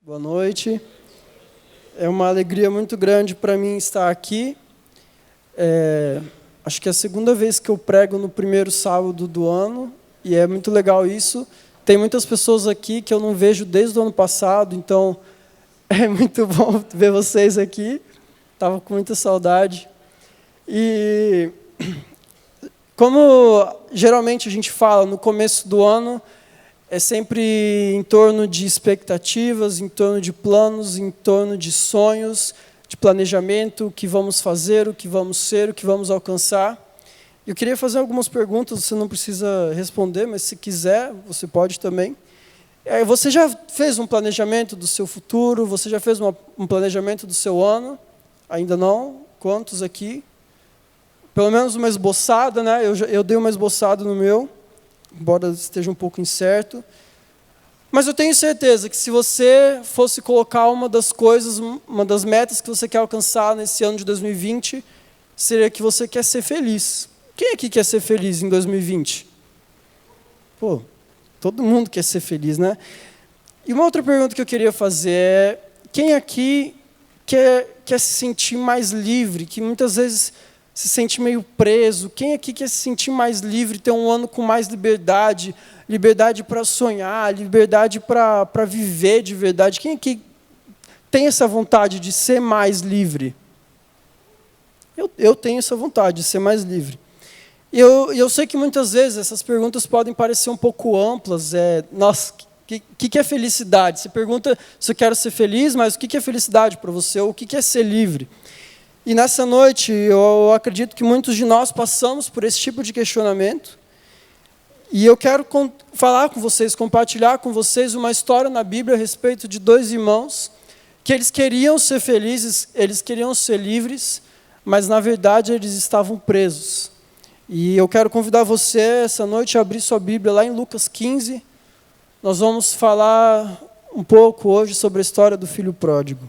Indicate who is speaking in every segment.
Speaker 1: Boa noite. É uma alegria muito grande para mim estar aqui. Acho que é a segunda vez que eu prego no primeiro sábado do ano, e é muito legal isso. Tem muitas pessoas aqui que eu não vejo desde o ano passado, então é muito bom ver vocês aqui. Estava com muita saudade. E como geralmente a gente fala no começo do ano, é sempre em torno de expectativas, em torno de planos, em torno de sonhos, de planejamento, o que vamos fazer, o que vamos ser, o que vamos alcançar. Eu queria fazer algumas perguntas, você não precisa responder, mas se quiser, você pode também. Você já fez um planejamento do seu futuro? Você já fez um planejamento do seu ano? Ainda não? Quantos aqui? Pelo menos uma esboçada, né? Eu dei uma esboçada no meu, embora esteja um pouco incerto. Mas eu tenho certeza que se você fosse colocar uma das coisas, uma das metas que você quer alcançar nesse ano de 2020, seria que você quer ser feliz. Quem aqui quer ser feliz em 2020? Pô, todo mundo quer ser feliz, né? E uma outra pergunta que eu queria fazer é: quem aqui quer se sentir mais livre, que muitas vezes se sente meio preso? Quem aqui quer se sentir mais livre, ter um ano com mais liberdade, liberdade para sonhar, liberdade para viver de verdade? Quem aqui tem essa vontade de ser mais livre? Eu tenho essa vontade de ser mais livre. E eu sei que muitas vezes essas perguntas podem parecer um pouco amplas. Nossa, o que é felicidade? Você pergunta se eu quero ser feliz, mas o que é felicidade para você? Ou o que é ser livre? E nessa noite, eu acredito que muitos de nós passamos por esse tipo de questionamento. E eu quero falar com vocês, compartilhar com vocês uma história na Bíblia a respeito de dois irmãos que eles queriam ser felizes, eles queriam ser livres, mas na verdade eles estavam presos. E eu quero convidar você essa noite a abrir sua Bíblia lá em Lucas 15. Nós vamos falar um pouco hoje sobre a história do filho pródigo.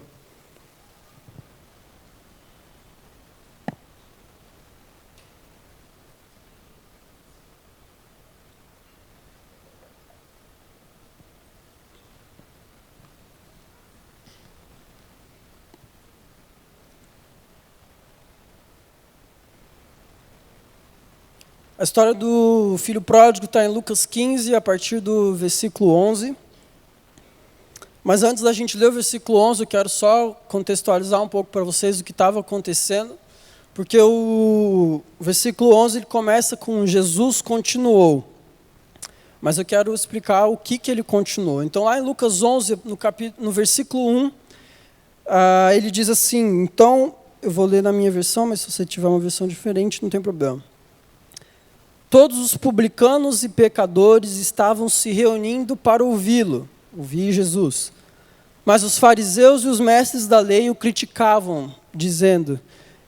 Speaker 1: A história do filho pródigo está em Lucas 15, a partir do versículo 11. Mas antes da gente ler o versículo 11, eu quero só contextualizar um pouco para vocês o que estava acontecendo, porque o versículo 11 ele começa com Jesus continuou. Mas eu quero explicar o que ele continuou. Então, lá em Lucas 11, no versículo 1, ele diz assim, então, eu vou ler na minha versão, mas se você tiver uma versão diferente, não tem problema. Todos os publicanos e pecadores estavam se reunindo para ouvir Jesus. Mas os fariseus e os mestres da lei o criticavam, dizendo: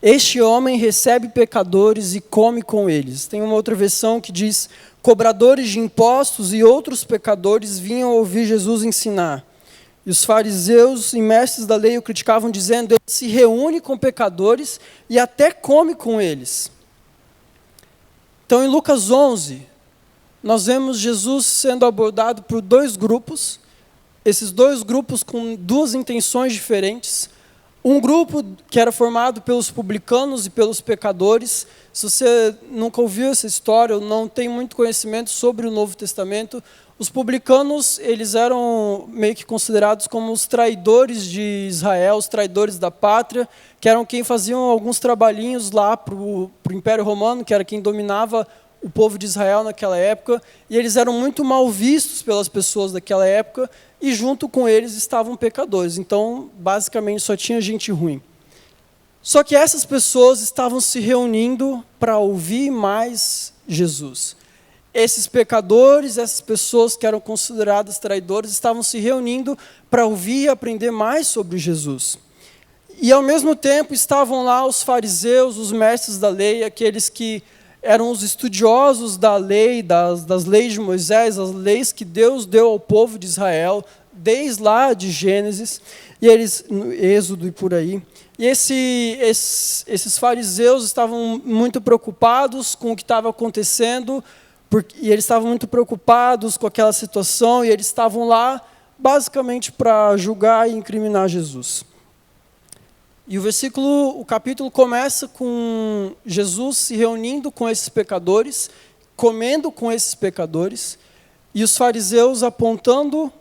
Speaker 1: este homem recebe pecadores e come com eles. Tem uma outra versão que diz: cobradores de impostos e outros pecadores vinham ouvir Jesus ensinar. E os fariseus e mestres da lei o criticavam, dizendo: ele se reúne com pecadores e até come com eles. Então, em Lucas 11, nós vemos Jesus sendo abordado por dois grupos, esses dois grupos com duas intenções diferentes. Um grupo que era formado pelos publicanos e pelos pecadores. Se você nunca ouviu essa história ou não tem muito conhecimento sobre o Novo Testamento, os publicanos eles eram meio que considerados como os traidores de Israel, os traidores da pátria, que eram quem faziam alguns trabalhinhos lá para o Império Romano, que era quem dominava o povo de Israel naquela época, e eles eram muito mal vistos pelas pessoas daquela época, e junto com eles estavam pecadores. Então, basicamente, só tinha gente ruim. Só que essas pessoas estavam se reunindo para ouvir mais Jesus. Esses pecadores, essas pessoas que eram consideradas traidores, estavam se reunindo para ouvir e aprender mais sobre Jesus. E, ao mesmo tempo, estavam lá os fariseus, os mestres da lei, aqueles que eram os estudiosos da lei, das leis de Moisés, as leis que Deus deu ao povo de Israel, desde lá de Gênesis, e eles, no Êxodo e por aí. E esses fariseus estavam muito preocupados com o que estava acontecendo, e eles estavam muito preocupados com aquela situação, e eles estavam lá basicamente para julgar e incriminar Jesus. E o capítulo começa com Jesus se reunindo com esses pecadores, comendo com esses pecadores, e os fariseus apontando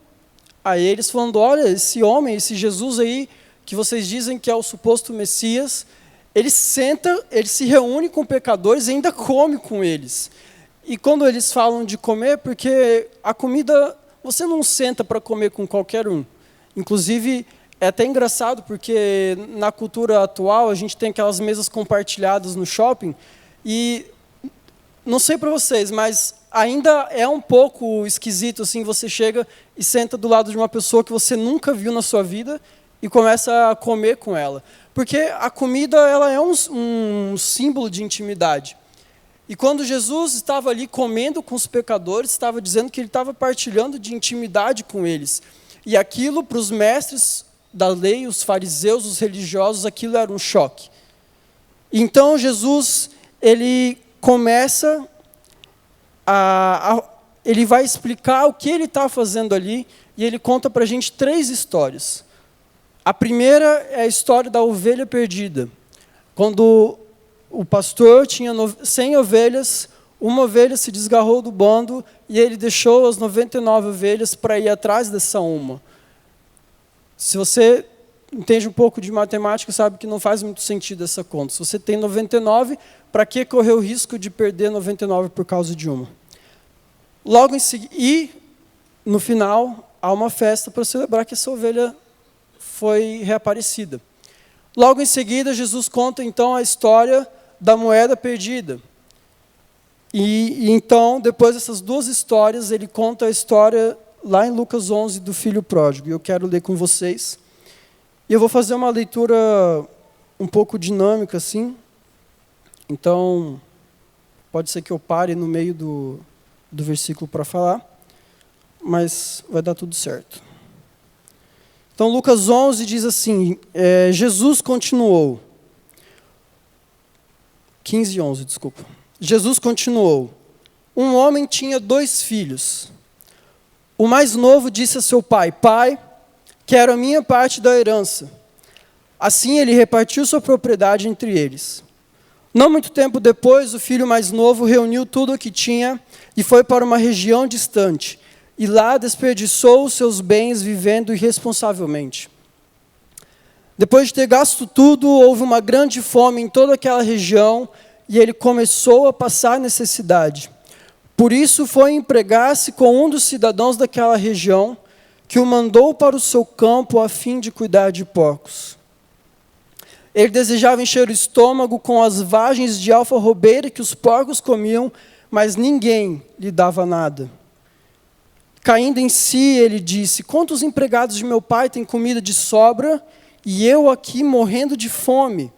Speaker 1: a eles, falando: olha, esse homem, esse Jesus aí, que vocês dizem que é o suposto Messias, ele senta, ele se reúne com pecadores e ainda come com eles. E quando eles falam de comer, porque a comida, você não senta para comer com qualquer um. Inclusive, é até engraçado, porque na cultura atual, a gente tem aquelas mesas compartilhadas no shopping, e não sei para vocês, mas ainda é um pouco esquisito, assim, você chega e senta do lado de uma pessoa que você nunca viu na sua vida e começa a comer com ela. Porque a comida, ela é um símbolo de intimidade. E quando Jesus estava ali comendo com os pecadores, estava dizendo que ele estava partilhando de intimidade com eles. E aquilo, para os mestres da lei, os fariseus, os religiosos, aquilo era um choque. Então Jesus, ele começa ele vai explicar o que ele está fazendo ali, e ele conta para a gente 3 histórias. A primeira é a história da ovelha perdida. Quando o pastor tinha 100 ovelhas, uma ovelha se desgarrou do bando, e ele deixou as 99 ovelhas para ir atrás dessa uma. Se você entende um pouco de matemática, sabe que não faz muito sentido essa conta. Se você tem 99, para que correr o risco de perder 99 por causa de uma? Logo em seguida, e no final, há uma festa para celebrar que essa ovelha foi reaparecida. Logo em seguida, Jesus conta então a história da moeda perdida. E então, depois dessas 2 histórias, ele conta a história lá em Lucas 11 do filho pródigo. E eu quero ler com vocês. E eu vou fazer uma leitura um pouco dinâmica, assim. Então, pode ser que eu pare no meio do versículo para falar, mas vai dar tudo certo. Então, Lucas 11 diz assim, Jesus continuou. 15:11, desculpa. Jesus continuou. Um homem tinha 2 filhos. O mais novo disse a seu pai: Pai, quero a minha parte da herança. Assim ele repartiu sua propriedade entre eles. Não muito tempo depois, o filho mais novo reuniu tudo o que tinha e foi para uma região distante. E lá desperdiçou os seus bens vivendo irresponsavelmente. Depois de ter gasto tudo, houve uma grande fome em toda aquela região e ele começou a passar necessidade. Por isso foi empregar-se com um dos cidadãos daquela região, que o mandou para o seu campo a fim de cuidar de porcos. Ele desejava encher o estômago com as vagens de alfarrobeira que os porcos comiam, mas ninguém lhe dava nada. Caindo em si, ele disse: Quantos empregados de meu pai têm comida de sobra, e eu aqui morrendo de fome?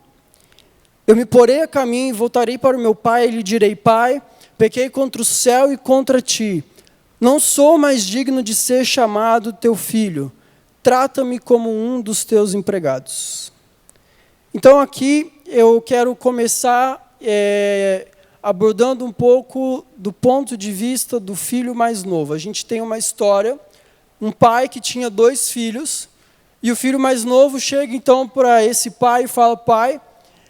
Speaker 1: Eu me porei a caminho e voltarei para o meu pai, e lhe direi: Pai, pequei contra o céu e contra ti. Não sou mais digno de ser chamado teu filho. Trata-me como um dos teus empregados. Então aqui eu quero começar abordando um pouco do ponto de vista do filho mais novo. A gente tem uma história, um pai que tinha 2 filhos, e o filho mais novo chega então para esse pai e fala: Pai,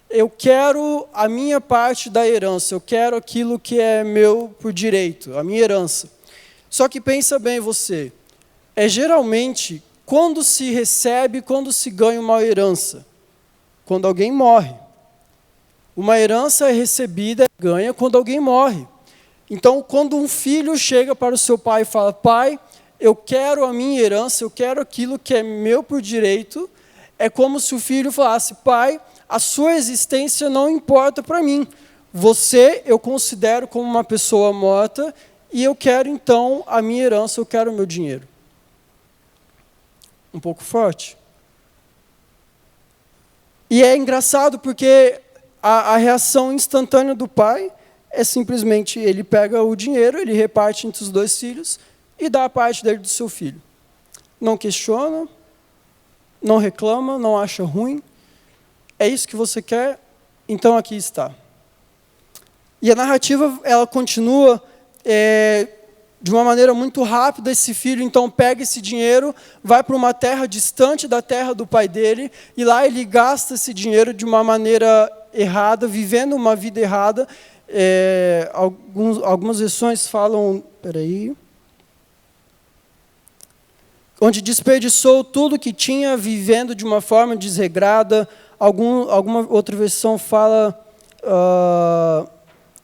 Speaker 1: eu quero a minha parte da herança, eu quero aquilo que é meu por direito, a minha herança. Só que pensa bem você, geralmente quando se recebe, quando se ganha uma herança? Quando alguém morre. Uma herança é recebida, ganha quando alguém morre. Então, quando um filho chega para o seu pai e fala: Pai, eu quero a minha herança, eu quero aquilo que é meu por direito, é como se o filho falasse: Pai, a sua existência não importa para mim. Você eu considero como uma pessoa morta e eu quero então a minha herança, eu quero o meu dinheiro. Um pouco forte. E é engraçado porque a reação instantânea do pai é simplesmente ele pega o dinheiro, ele reparte entre os 2 filhos e dá a parte dele do seu filho. Não questiona, não reclama, não acha ruim. É isso que você quer? Então aqui está. E a narrativa ela continua De uma maneira muito rápida, esse filho então pega esse dinheiro, vai para uma terra distante da terra do pai dele, e lá ele gasta esse dinheiro de uma maneira errada, vivendo uma vida errada. Algumas versões falam, onde desperdiçou tudo que tinha, vivendo de uma forma desregrada. Alguma outra versão fala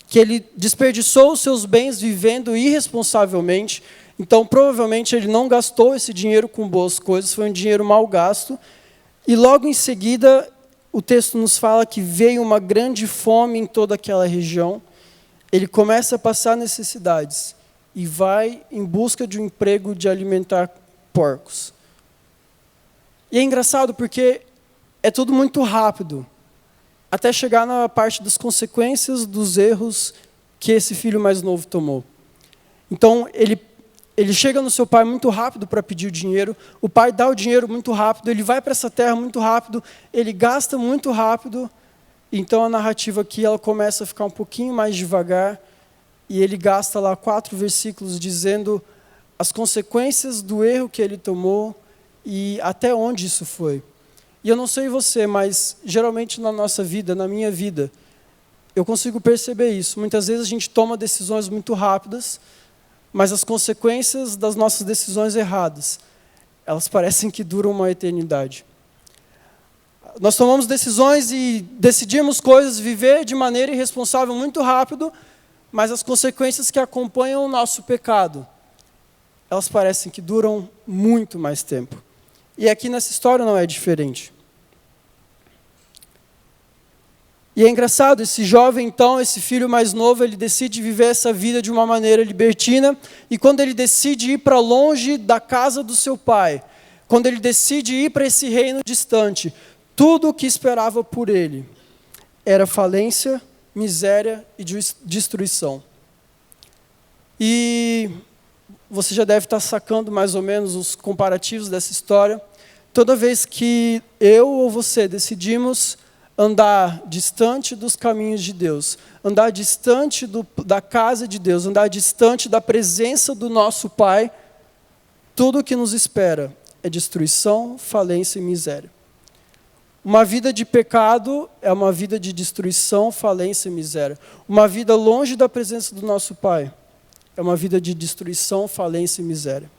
Speaker 1: que ele desperdiçou os seus bens vivendo irresponsavelmente. Então, provavelmente, ele não gastou esse dinheiro com boas coisas, foi um dinheiro mal gasto. E logo em seguida, o texto nos fala que veio uma grande fome em toda aquela região. Ele começa a passar necessidades e vai em busca de um emprego de alimentar porcos. E é engraçado porque é tudo muito rápido, até chegar na parte das consequências dos erros que esse filho mais novo tomou. Então, ele chega no seu pai muito rápido para pedir o dinheiro, o pai dá o dinheiro muito rápido, ele vai para essa terra muito rápido, ele gasta muito rápido. Então, a narrativa aqui ela começa a ficar um pouquinho mais devagar, e ele gasta lá 4 versículos dizendo as consequências do erro que ele tomou e até onde isso foi. E eu não sei você, mas geralmente na nossa vida, na minha vida, eu consigo perceber isso. Muitas vezes a gente toma decisões muito rápidas, mas as consequências das nossas decisões erradas, elas parecem que duram uma eternidade. Nós tomamos decisões e decidimos coisas, viver de maneira irresponsável muito rápido, mas as consequências que acompanham o nosso pecado, elas parecem que duram muito mais tempo. E aqui nessa história não é diferente. E é engraçado, esse jovem então, esse filho mais novo, ele decide viver essa vida de uma maneira libertina, e quando ele decide ir para longe da casa do seu pai, quando ele decide ir para esse reino distante, tudo o que esperava por ele era falência, miséria e destruição. E você já deve estar sacando mais ou menos os comparativos dessa história. Toda vez que eu ou você decidimos andar distante dos caminhos de Deus, andar distante da casa de Deus, andar distante da presença do nosso Pai, tudo o que nos espera é destruição, falência e miséria. Uma vida de pecado é uma vida de destruição, falência e miséria. Uma vida longe da presença do nosso Pai é uma vida de destruição, falência e miséria.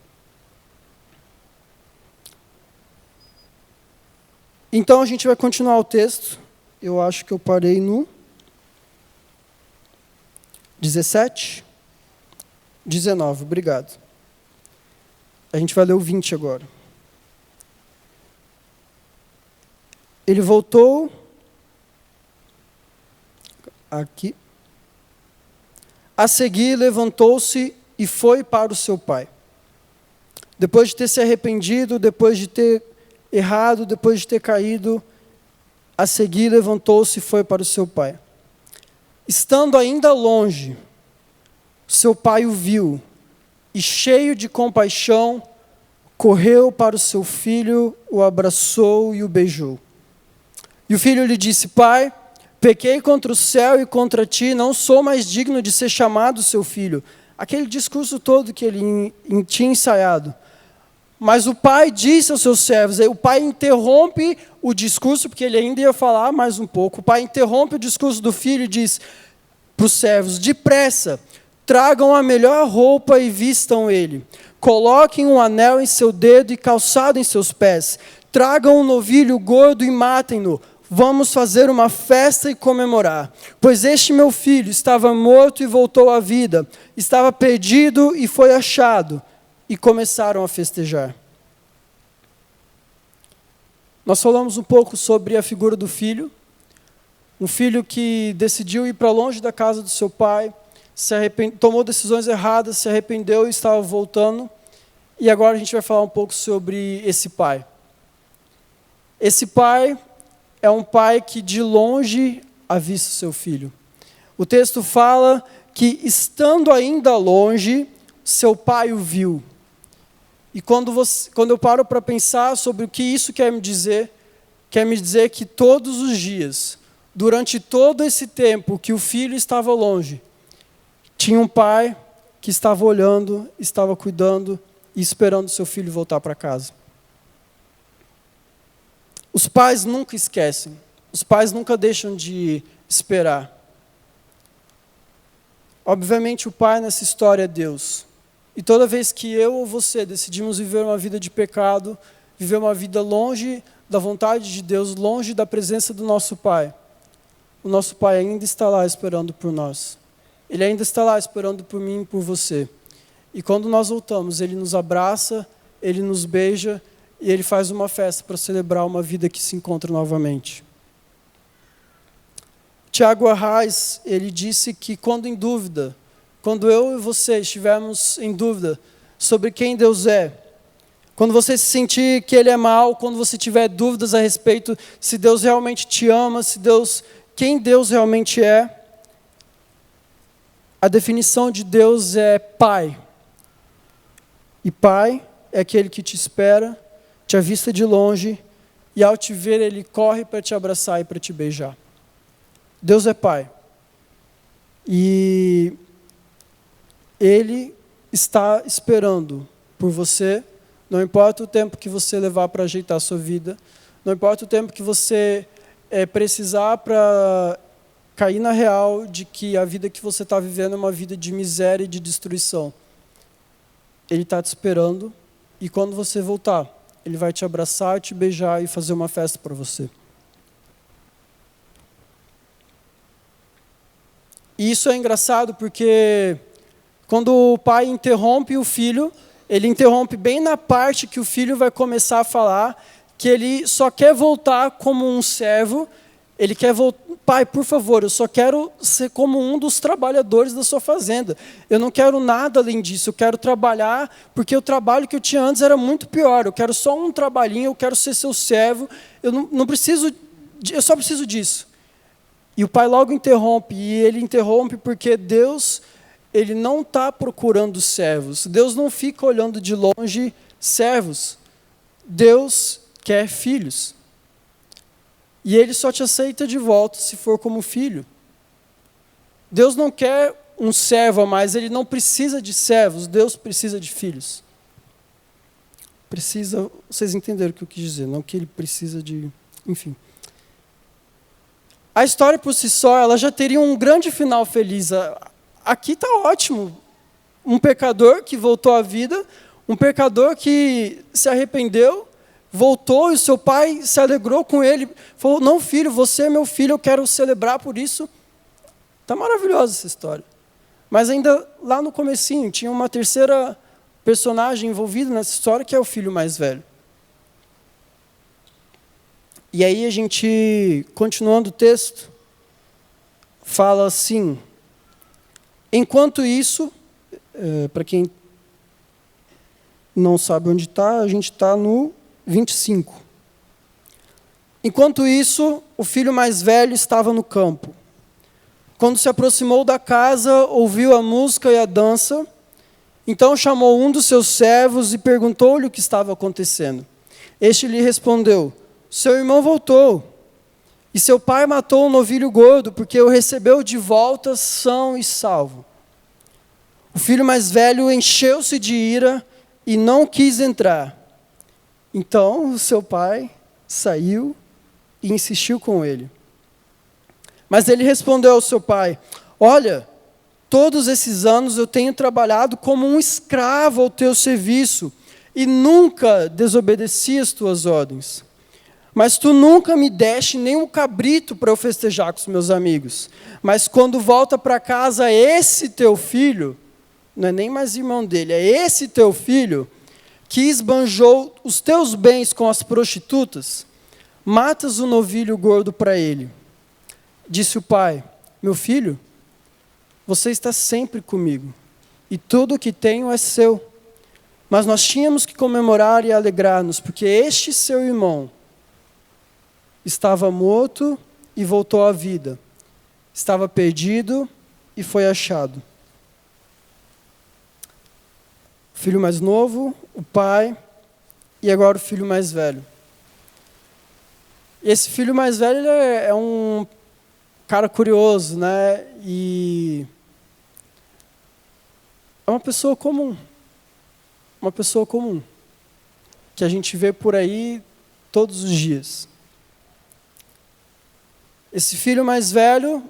Speaker 1: Então a gente vai continuar o texto. Eu acho que eu parei no 17, 19, obrigado. A gente vai ler o 20 agora. Ele voltou aqui. A seguir, levantou-se e foi para o seu pai. Depois de ter se arrependido, depois de ter errado, depois de ter caído, a seguir levantou-se e foi para o seu pai. Estando ainda longe, seu pai o viu e, cheio de compaixão, correu para o seu filho, o abraçou e o beijou. E o filho lhe disse: Pai, pequei contra o céu e contra ti, não sou mais digno de ser chamado seu filho. Aquele discurso todo que ele tinha ensaiado. Mas o pai disse aos seus servos, aí o pai interrompe o discurso, porque ele ainda ia falar mais um pouco. O pai interrompe o discurso do filho e diz para os servos: depressa, tragam a melhor roupa e vistam ele. Coloquem um anel em seu dedo e calçado em seus pés. Tragam um novilho gordo e matem-no. Vamos fazer uma festa e comemorar. Pois este meu filho estava morto e voltou à vida. Estava perdido e foi achado. E começaram a festejar. Nós falamos um pouco sobre a figura do filho. Um filho que decidiu ir para longe da casa do seu pai, tomou decisões erradas, se arrependeu e estava voltando. E agora a gente vai falar um pouco sobre esse pai. Esse pai é um pai que de longe avista o seu filho. O texto fala que, estando ainda longe, seu pai o viu. E quando eu paro para pensar sobre o que isso quer me dizer que todos os dias, durante todo esse tempo que o filho estava longe, tinha um pai que estava olhando, estava cuidando e esperando seu filho voltar para casa. Os pais nunca esquecem. Os pais nunca deixam de esperar. Obviamente, o pai nessa história é Deus. E toda vez que eu ou você decidimos viver uma vida de pecado, viver uma vida longe da vontade de Deus, longe da presença do nosso Pai, o nosso Pai ainda está lá esperando por nós. Ele ainda está lá esperando por mim e por você. E quando nós voltamos, Ele nos abraça, Ele nos beija e Ele faz uma festa para celebrar uma vida que se encontra novamente. Tiago Arraes, ele disse que quando em dúvida, quando eu e você estivermos em dúvida sobre quem Deus é, quando você se sentir que Ele é mau, quando você tiver dúvidas a respeito se Deus realmente te ama, quem Deus realmente é, a definição de Deus é Pai. E Pai é aquele que te espera, te avista de longe, e ao te ver Ele corre para te abraçar e para te beijar. Deus é Pai. E Ele está esperando por você, não importa o tempo que você levar para ajeitar a sua vida, não importa o tempo que você precisar para cair na real de que a vida que você está vivendo é uma vida de miséria e de destruição. Ele está te esperando e quando você voltar, Ele vai te abraçar, te beijar e fazer uma festa para você. E isso é engraçado porque quando o pai interrompe o filho, ele interrompe bem na parte que o filho vai começar a falar que ele só quer voltar como um servo, ele quer voltar, pai, por favor, eu só quero ser como um dos trabalhadores da sua fazenda. Eu não quero nada além disso, eu quero trabalhar, porque o trabalho que eu tinha antes era muito pior, eu quero só um trabalhinho, eu quero ser seu servo, eu só preciso disso. E o pai logo interrompe, e ele interrompe porque Deus, Ele não está procurando servos. Deus não fica olhando de longe servos. Deus quer filhos. E Ele só te aceita de volta se for como filho. Deus não quer um servo a mais, Ele não precisa de servos, Deus precisa de filhos. Precisa, vocês entenderam o que eu quis dizer, não que Ele precisa de... Enfim. A história por si só, ela já teria um grande final feliz. Aqui está ótimo. Um pecador que voltou à vida, um pecador que se arrependeu, voltou e o seu pai se alegrou com ele. Falou, não filho, você é meu filho, eu quero celebrar por isso. Está maravilhosa essa história. Mas ainda lá no comecinho, tinha uma terceira personagem envolvida nessa história, que é o filho mais velho. E aí a gente, continuando o texto, fala assim, enquanto isso, para quem não sabe onde está, a gente está no 25. Enquanto isso, o filho mais velho estava no campo. Quando se aproximou da casa, ouviu a música e a dança, então chamou um dos seus servos e perguntou-lhe o que estava acontecendo. Este lhe respondeu, seu irmão voltou, e seu pai matou um novilho gordo, porque o recebeu de volta são e salvo. O filho mais velho encheu-se de ira e não quis entrar. Então o seu pai saiu e insistiu com ele. Mas ele respondeu ao seu pai, olha, todos esses anos eu tenho trabalhado como um escravo ao teu serviço e nunca desobedeci as tuas ordens. Mas tu nunca me deste nem um cabrito para eu festejar com os meus amigos. Mas quando volta para casa esse teu filho, não é nem mais irmão dele, é esse teu filho, que esbanjou os teus bens com as prostitutas, matas o novilho gordo para ele. Disse o pai, meu filho, você está sempre comigo, e tudo o que tenho é seu. Mas nós tínhamos que comemorar e alegrar-nos, porque este seu irmão estava morto e voltou à vida. Estava perdido e foi achado. O filho mais novo, o pai, e agora o filho mais velho. Esse filho mais velho ele é um cara curioso, né? E é uma pessoa comum. Uma pessoa comum. Que a gente vê por aí todos os dias. Esse filho mais velho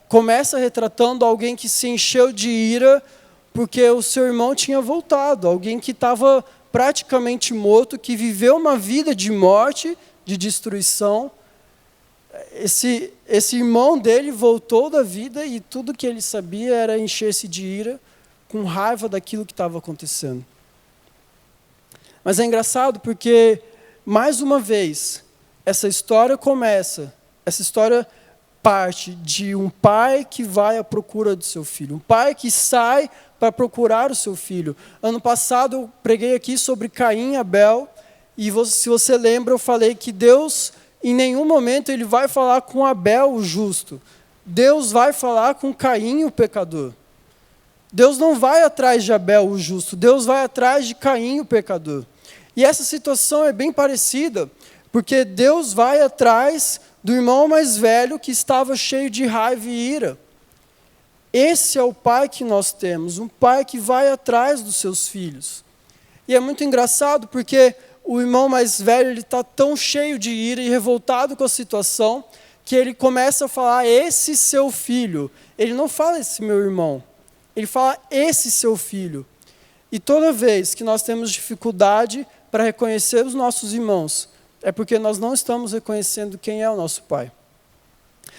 Speaker 1: começa retratando alguém que se encheu de ira porque o seu irmão tinha voltado. Alguém que estava praticamente morto, que viveu uma vida de morte, de destruição. Esse irmão dele voltou da vida e tudo que ele sabia era encher-se de ira, com raiva daquilo que estava acontecendo. Mas é engraçado porque, mais uma vez, essa história parte de um pai que vai à procura do seu filho, um pai que sai para procurar o seu filho. Ano passado eu preguei aqui sobre Caim e Abel, e se você lembra, eu falei que Deus, em nenhum momento, ele vai falar com Abel, o justo. Deus vai falar com Caim, o pecador. Deus não vai atrás de Abel, o justo. Deus vai atrás de Caim, o pecador. E essa situação é bem parecida, porque Deus vai atrás do irmão mais velho que estava cheio de raiva e ira. Esse é o pai que nós temos, um pai que vai atrás dos seus filhos. E é muito engraçado porque o irmão mais velho está tão cheio de ira e revoltado com a situação que ele começa a falar, esse seu filho. Ele não fala esse meu irmão, ele fala esse seu filho. E toda vez que nós temos dificuldade para reconhecer os nossos irmãos, é porque nós não estamos reconhecendo quem é o nosso pai.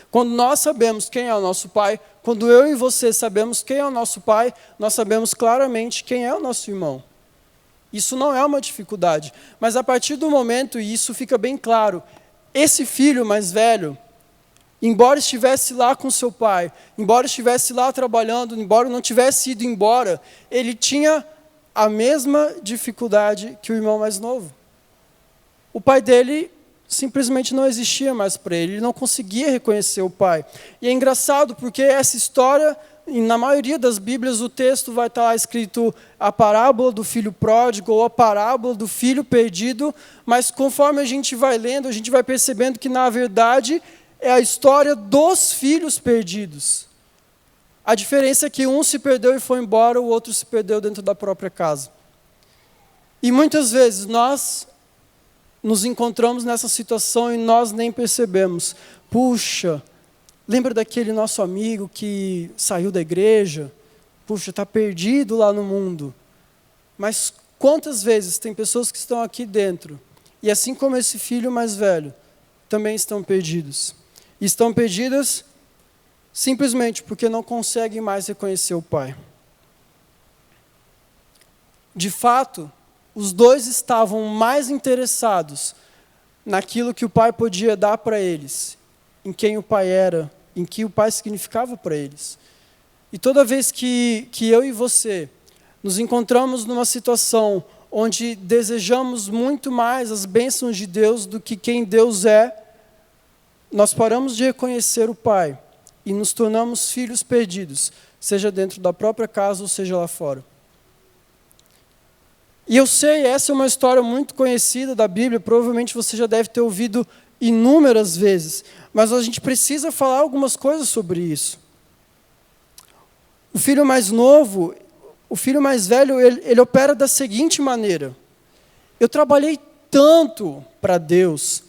Speaker 1: Quando nós sabemos quem é o nosso pai, quando eu e você sabemos quem é o nosso pai, nós sabemos claramente quem é o nosso irmão. Isso não é uma dificuldade, mas a partir do momento, e isso fica bem claro, esse filho mais velho, embora estivesse lá com seu pai, embora estivesse lá trabalhando, embora não tivesse ido embora, ele tinha a mesma dificuldade que o irmão mais novo. O pai dele simplesmente não existia mais para ele não conseguia reconhecer o pai. E é engraçado porque essa história, na maioria das Bíblias, o texto vai estar lá escrito a parábola do filho pródigo ou a parábola do filho perdido, mas conforme a gente vai lendo, a gente vai percebendo que, na verdade, é a história dos filhos perdidos. A diferença é que um se perdeu e foi embora, o outro se perdeu dentro da própria casa. E muitas vezes nós nos encontramos nessa situação e nós nem percebemos. Puxa, lembra daquele nosso amigo que saiu da igreja? Puxa, está perdido lá no mundo. Mas quantas vezes tem pessoas que estão aqui dentro, e assim como esse filho mais velho, também estão perdidos. E estão perdidas simplesmente porque não conseguem mais reconhecer o pai. De fato, os dois estavam mais interessados naquilo que o pai podia dar para eles, em quem o pai era, em que o pai significava para eles. E toda vez que eu e você nos encontramos numa situação onde desejamos muito mais as bênçãos de Deus do que quem Deus é, nós paramos de reconhecer o pai e nos tornamos filhos perdidos, seja dentro da própria casa ou seja lá fora. E eu sei, essa é uma história muito conhecida da Bíblia, provavelmente você já deve ter ouvido inúmeras vezes, mas a gente precisa falar algumas coisas sobre isso. O filho mais novo, o filho mais velho, ele opera da seguinte maneira: eu trabalhei tanto para Deus,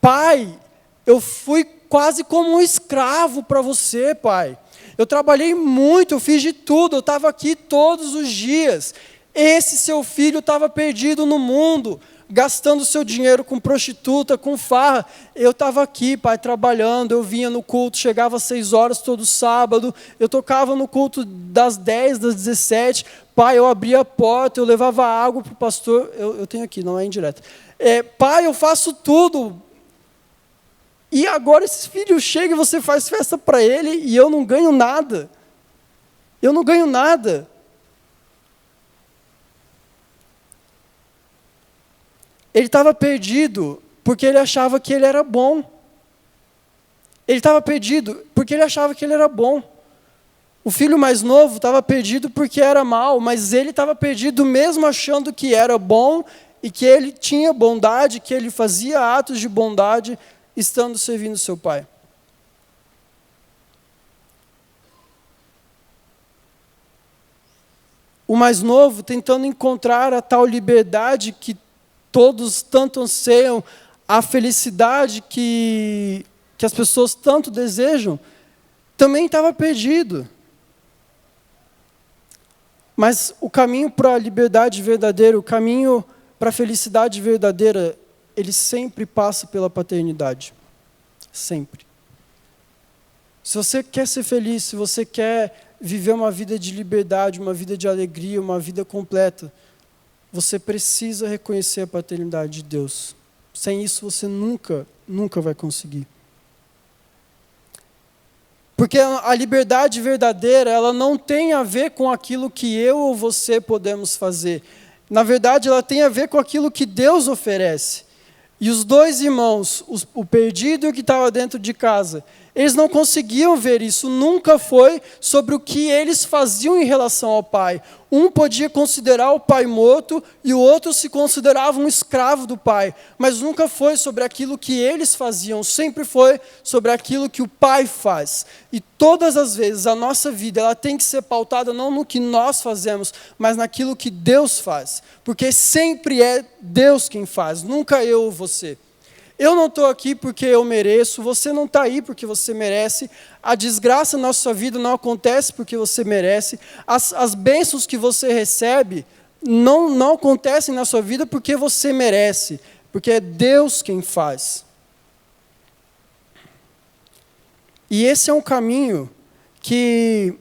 Speaker 1: pai, eu fui quase como um escravo para você, pai. Eu trabalhei muito, eu fiz de tudo, eu estava aqui todos os dias. Esse seu filho estava perdido no mundo, gastando seu dinheiro com prostituta, com farra. Eu estava aqui, pai, trabalhando, eu vinha no culto, chegava às 6 horas todo sábado, eu tocava no culto das 10, das 17, pai, eu abria a porta, eu levava água para o pastor, eu tenho aqui, não é indireta. Pai, eu faço tudo. E agora esse filho chega e você faz festa para ele e eu não ganho nada. Eu não ganho nada. Ele estava perdido porque ele achava que ele era bom. Ele estava perdido porque ele achava que ele era bom. O filho mais novo estava perdido porque era mau, mas ele estava perdido mesmo achando que era bom e que ele tinha bondade, que ele fazia atos de bondade estando servindo seu pai. o mais novo tentando encontrar a tal liberdade que todos tanto anseiam, a felicidade que as pessoas tanto desejam, também estava perdido. Mas o caminho para a liberdade verdadeira, o caminho para a felicidade verdadeira, ele sempre passa pela paternidade. Sempre. Se você quer ser feliz, se você quer viver uma vida de liberdade, uma vida de alegria, uma vida completa, você precisa reconhecer a paternidade de Deus. Sem isso você nunca vai conseguir. Porque a liberdade verdadeira, ela não tem a ver com aquilo que eu ou você podemos fazer. Na verdade, ela tem a ver com aquilo que Deus oferece. E os dois irmãos, o perdido e o que estava dentro de casa, eles não conseguiam ver isso, nunca foi sobre o que eles faziam em relação ao pai. Um podia considerar o pai morto e o outro se considerava um escravo do pai, mas nunca foi sobre aquilo que eles faziam, sempre foi sobre aquilo que o pai faz. E todas as vezes a nossa vida ela tem que ser pautada não no que nós fazemos, mas naquilo que Deus faz, porque sempre é Deus quem faz, nunca eu ou você. Eu não estou aqui porque eu mereço, você não está aí porque você merece, a desgraça na sua vida não acontece porque você merece, as bênçãos que você recebe não acontecem na sua vida porque você merece, porque é Deus quem faz. E esse é um caminho que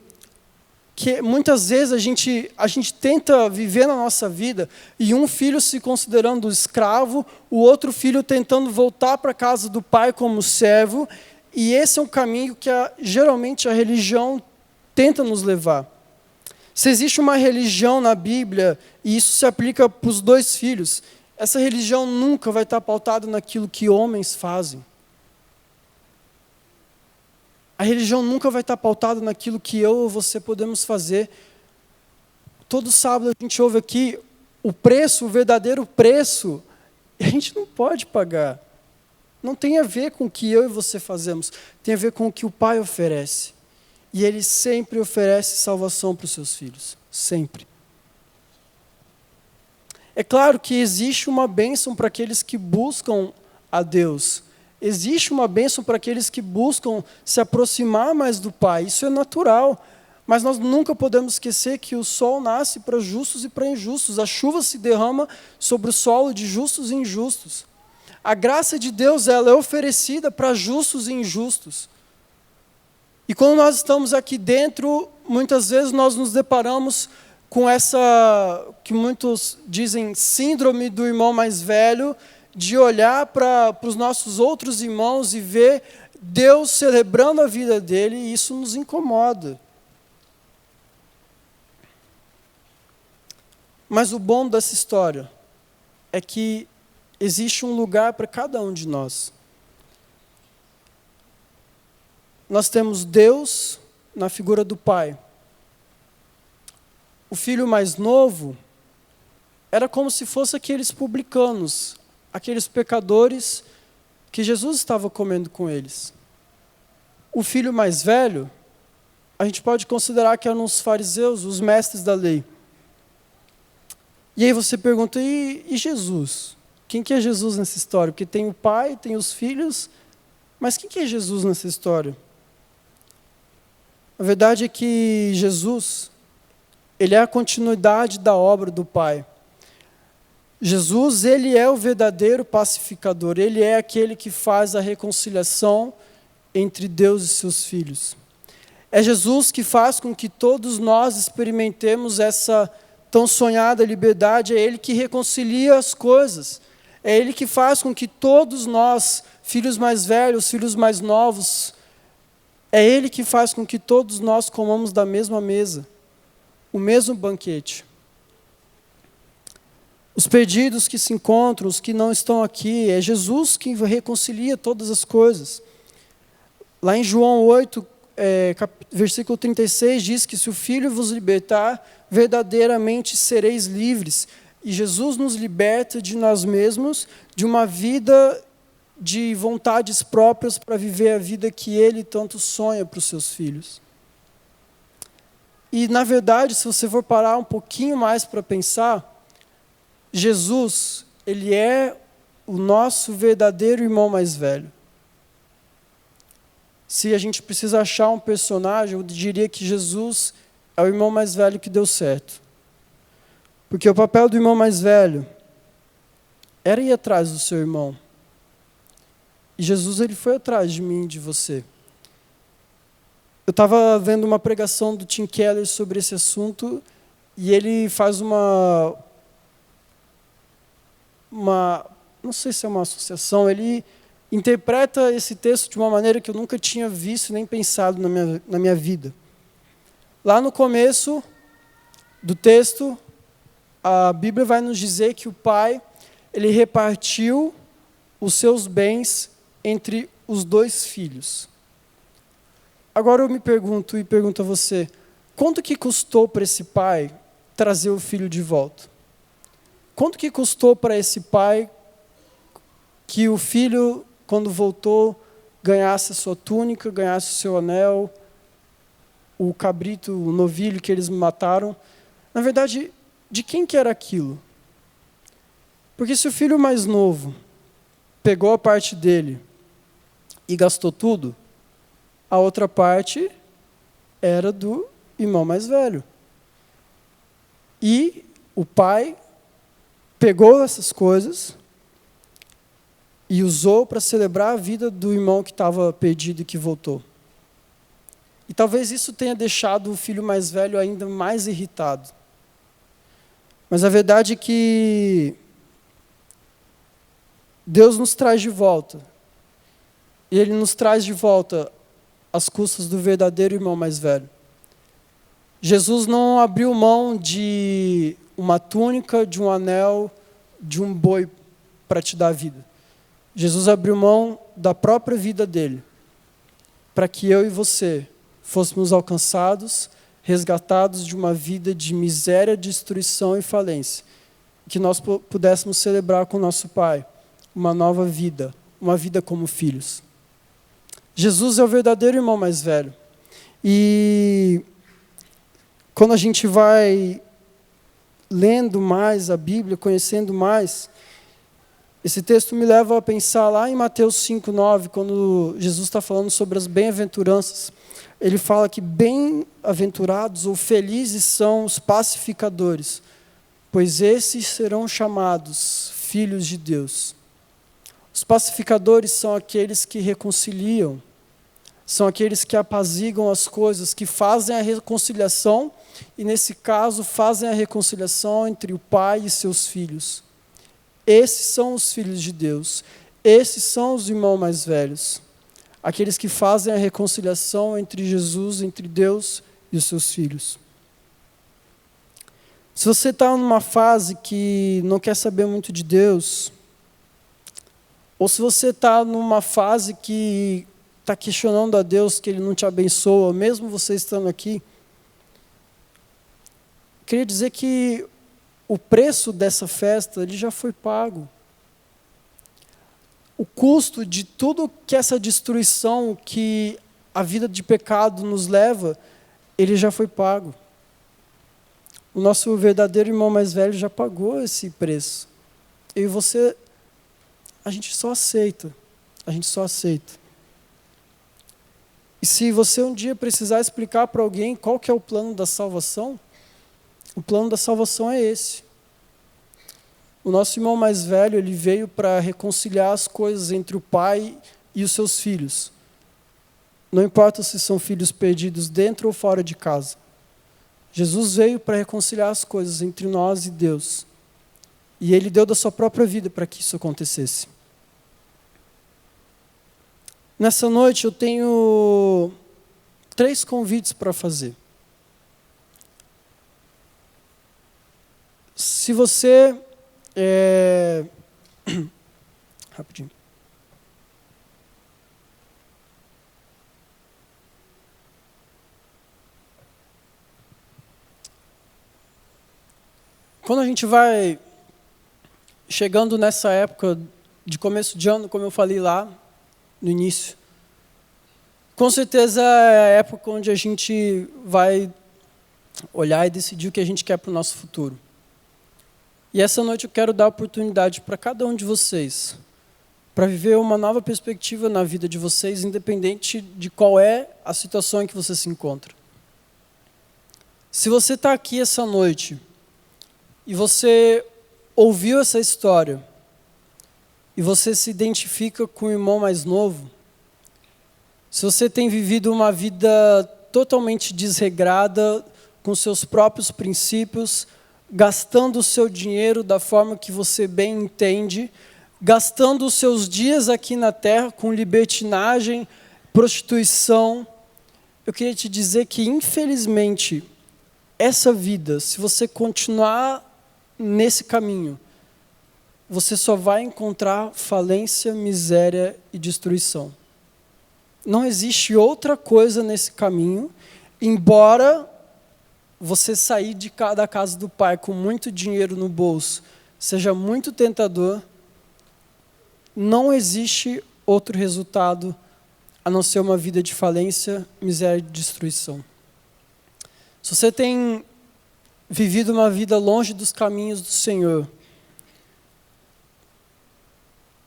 Speaker 1: muitas vezes a gente tenta viver na nossa vida e um filho se considerando escravo, o outro filho tentando voltar para a casa do pai como servo, e esse é um caminho que geralmente a religião tenta nos levar. Se existe uma religião na Bíblia, e isso se aplica para os dois filhos, essa religião nunca vai estar pautada naquilo que homens fazem. A religião nunca vai estar pautada naquilo que eu ou você podemos fazer. Todo sábado a gente ouve aqui o preço, o verdadeiro preço, e a gente não pode pagar. Não tem a ver com o que eu e você fazemos, tem a ver com o que o Pai oferece. E Ele sempre oferece salvação para os seus filhos, sempre. É claro que existe uma bênção para aqueles que buscam a Deus. Existe uma bênção para aqueles que buscam se aproximar mais do Pai. Isso é natural. Mas nós nunca podemos esquecer que o sol nasce para justos e para injustos. A chuva se derrama sobre o solo de justos e injustos. A graça de Deus ela é oferecida para justos e injustos. E quando nós estamos aqui dentro, muitas vezes nós nos deparamos com essa, que muitos dizem, síndrome do irmão mais velho, de olhar para os nossos outros irmãos e ver Deus celebrando a vida dele, e isso nos incomoda. Mas o bom dessa história é que existe um lugar para cada um de nós. Nós temos Deus na figura do Pai. O filho mais novo era como se fosse aqueles publicanos, aqueles pecadores que Jesus estava comendo com eles. O filho mais velho, a gente pode considerar que eram os fariseus, os mestres da lei. E aí você pergunta, e Jesus? Quem que é Jesus nessa história? Porque tem o pai, tem os filhos, mas quem que é Jesus nessa história? A verdade é que Jesus, ele é a continuidade da obra do Pai. Jesus, ele é o verdadeiro pacificador, ele é aquele que faz a reconciliação entre Deus e seus filhos. É Jesus que faz com que todos nós experimentemos essa tão sonhada liberdade, é Ele que reconcilia as coisas, é Ele que faz com que todos nós, filhos mais velhos, filhos mais novos, é Ele que faz com que todos nós comamos da mesma mesa, o mesmo banquete. Os perdidos que se encontram, os que não estão aqui, é Jesus que reconcilia todas as coisas. Lá em João 8, versículo 36, diz que se o Filho vos libertar, verdadeiramente sereis livres. E Jesus nos liberta de nós mesmos, de uma vida de vontades próprias para viver a vida que Ele tanto sonha para os seus filhos. E, na verdade, se você for parar um pouquinho mais para pensar, Jesus, ele é o nosso verdadeiro irmão mais velho. Se a gente precisa achar um personagem, eu diria que Jesus é o irmão mais velho que deu certo. Porque o papel do irmão mais velho era ir atrás do seu irmão. E Jesus, ele foi atrás de mim, de você. Eu estava vendo uma pregação do Tim Keller sobre esse assunto e ele faz uma não sei se é uma associação, ele interpreta esse texto de uma maneira que eu nunca tinha visto nem pensado na minha vida. Lá no começo do texto, a Bíblia vai nos dizer que o pai, ele repartiu os seus bens entre os 2 filhos. Agora eu me pergunto e pergunto a você, quanto que custou para esse pai trazer o filho de volta? Quanto que custou para esse pai que o filho, quando voltou, ganhasse a sua túnica, ganhasse o seu anel, o cabrito, o novilho que eles mataram? Na verdade, de quem que era aquilo? Porque se o filho mais novo pegou a parte dele e gastou tudo, a outra parte era do irmão mais velho. E o pai pegou essas coisas e usou para celebrar a vida do irmão que estava perdido e que voltou. E talvez isso tenha deixado o filho mais velho ainda mais irritado. Mas a verdade é que Deus nos traz de volta. E Ele nos traz de volta às custas do verdadeiro irmão mais velho. Jesus não abriu mão de uma túnica, de um anel, de um boi para te dar vida. Jesus abriu mão da própria vida dele, para que eu e você fôssemos alcançados, resgatados de uma vida de miséria, destruição e falência, que nós pudéssemos celebrar com nosso Pai uma nova vida, uma vida como filhos. Jesus é o verdadeiro irmão mais velho. E quando a gente vai lendo mais a Bíblia, conhecendo mais, esse texto me leva a pensar lá em Mateus 5:9, quando Jesus está falando sobre as bem-aventuranças. Ele fala que bem-aventurados ou felizes são os pacificadores, pois esses serão chamados filhos de Deus. Os pacificadores são aqueles que reconciliam, são aqueles que apaziguam as coisas, que fazem a reconciliação, e nesse caso fazem a reconciliação entre o pai e seus filhos. Esses são os filhos de Deus, esses são os irmãos mais velhos, aqueles que fazem a reconciliação entre Jesus, entre Deus e os seus filhos. Se você está numa fase que não quer saber muito de Deus, ou se você está numa fase que está questionando a Deus que Ele não te abençoa, mesmo você estando aqui, queria dizer que o preço dessa festa ele já foi pago. O custo de tudo que essa destruição que a vida de pecado nos leva, ele já foi pago. O nosso verdadeiro irmão mais velho já pagou esse preço. Eu e você, a gente só aceita. A gente só aceita. E se você um dia precisar explicar para alguém qual que é o plano da salvação, o plano da salvação é esse. O nosso irmão mais velho, ele veio para reconciliar as coisas entre o pai e os seus filhos. Não importa se são filhos perdidos dentro ou fora de casa. Jesus veio para reconciliar as coisas entre nós e Deus. E Ele deu da sua própria vida para que isso acontecesse. Nessa noite eu tenho 3 convites para fazer. Se você... Rapidinho. Quando a gente vai chegando nessa época de começo de ano, como eu falei lá no início, com certeza é a época onde a gente vai olhar e decidir o que a gente quer para o nosso futuro. E essa noite eu quero dar a oportunidade para cada um de vocês, para viver uma nova perspectiva na vida de vocês, independente de qual é a situação em que você se encontra. Se você está aqui essa noite e você ouviu essa história e você se identifica com o irmão mais novo, se você tem vivido uma vida totalmente desregrada, com seus próprios princípios, gastando o seu dinheiro da forma que você bem entende, gastando os seus dias aqui na terra com libertinagem, prostituição, eu queria te dizer que, infelizmente, essa vida, se você continuar nesse caminho, você só vai encontrar falência, miséria e destruição. Não existe outra coisa nesse caminho, embora você sair da casa do pai com muito dinheiro no bolso seja muito tentador, não existe outro resultado a não ser uma vida de falência, miséria e destruição. Se você tem vivido uma vida longe dos caminhos do Senhor,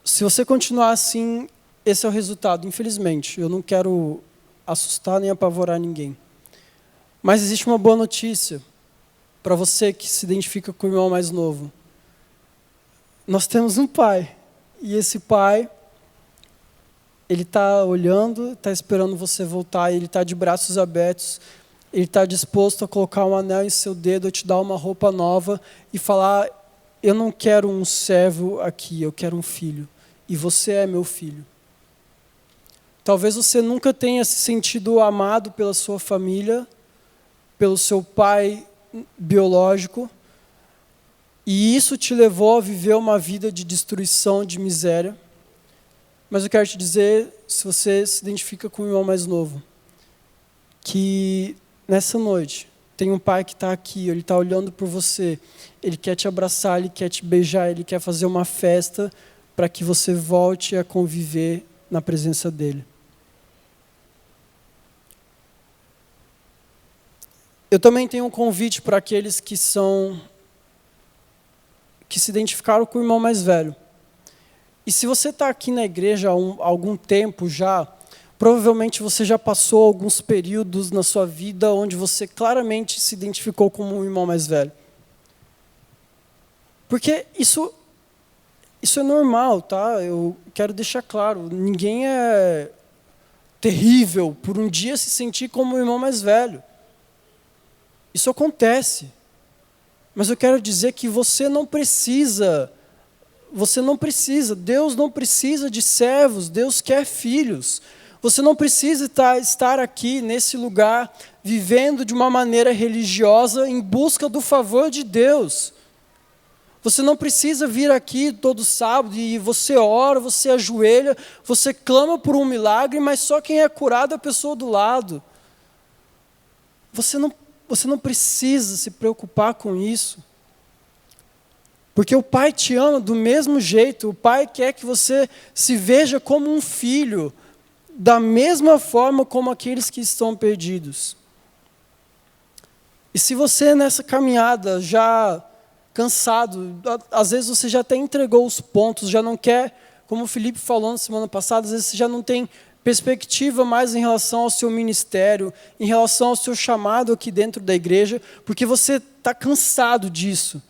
Speaker 1: se você continuar assim, esse é o resultado, infelizmente. Eu não quero assustar nem apavorar ninguém. Mas existe uma boa notícia para você que se identifica com o irmão mais novo. Nós temos um pai, e esse pai, ele está olhando, está esperando você voltar, ele está de braços abertos, ele está disposto a colocar um anel em seu dedo, a te dar uma roupa nova e falar: eu não quero um servo aqui, eu quero um filho, e você é meu filho. Talvez você nunca tenha se sentido amado pela sua família, pelo seu pai biológico, e isso te levou a viver uma vida de destruição, de miséria. Mas eu quero te dizer, se você se identifica com o irmão mais novo, que nessa noite tem um pai que está aqui, ele está olhando por você, ele quer te abraçar, ele quer te beijar, ele quer fazer uma festa para que você volte a conviver na presença dele. Eu também tenho um convite para aqueles que se identificaram com o irmão mais velho. E se você está aqui na igreja há algum tempo já, provavelmente você já passou alguns períodos na sua vida onde você claramente se identificou como um irmão mais velho. Porque isso é normal, tá? Eu quero deixar claro, ninguém é terrível por um dia se sentir como um irmão mais velho. Isso acontece. Mas eu quero dizer que você não precisa, Deus não precisa de servos, Deus quer filhos. Você não precisa estar aqui nesse lugar, vivendo de uma maneira religiosa, em busca do favor de Deus. Você não precisa vir aqui todo sábado e você ora, você ajoelha, você clama por um milagre, mas só quem é curado é a pessoa do lado. Você não precisa se preocupar com isso. Porque o Pai te ama do mesmo jeito. O Pai quer que você se veja como um filho, da mesma forma como aqueles que estão perdidos. E se você nessa caminhada já cansado, às vezes você já até entregou os pontos, já não quer, como o Felipe falou na semana passada, às vezes você já não tem perspectiva mais em relação ao seu ministério, em relação ao seu chamado aqui dentro da igreja, porque você está cansado disso.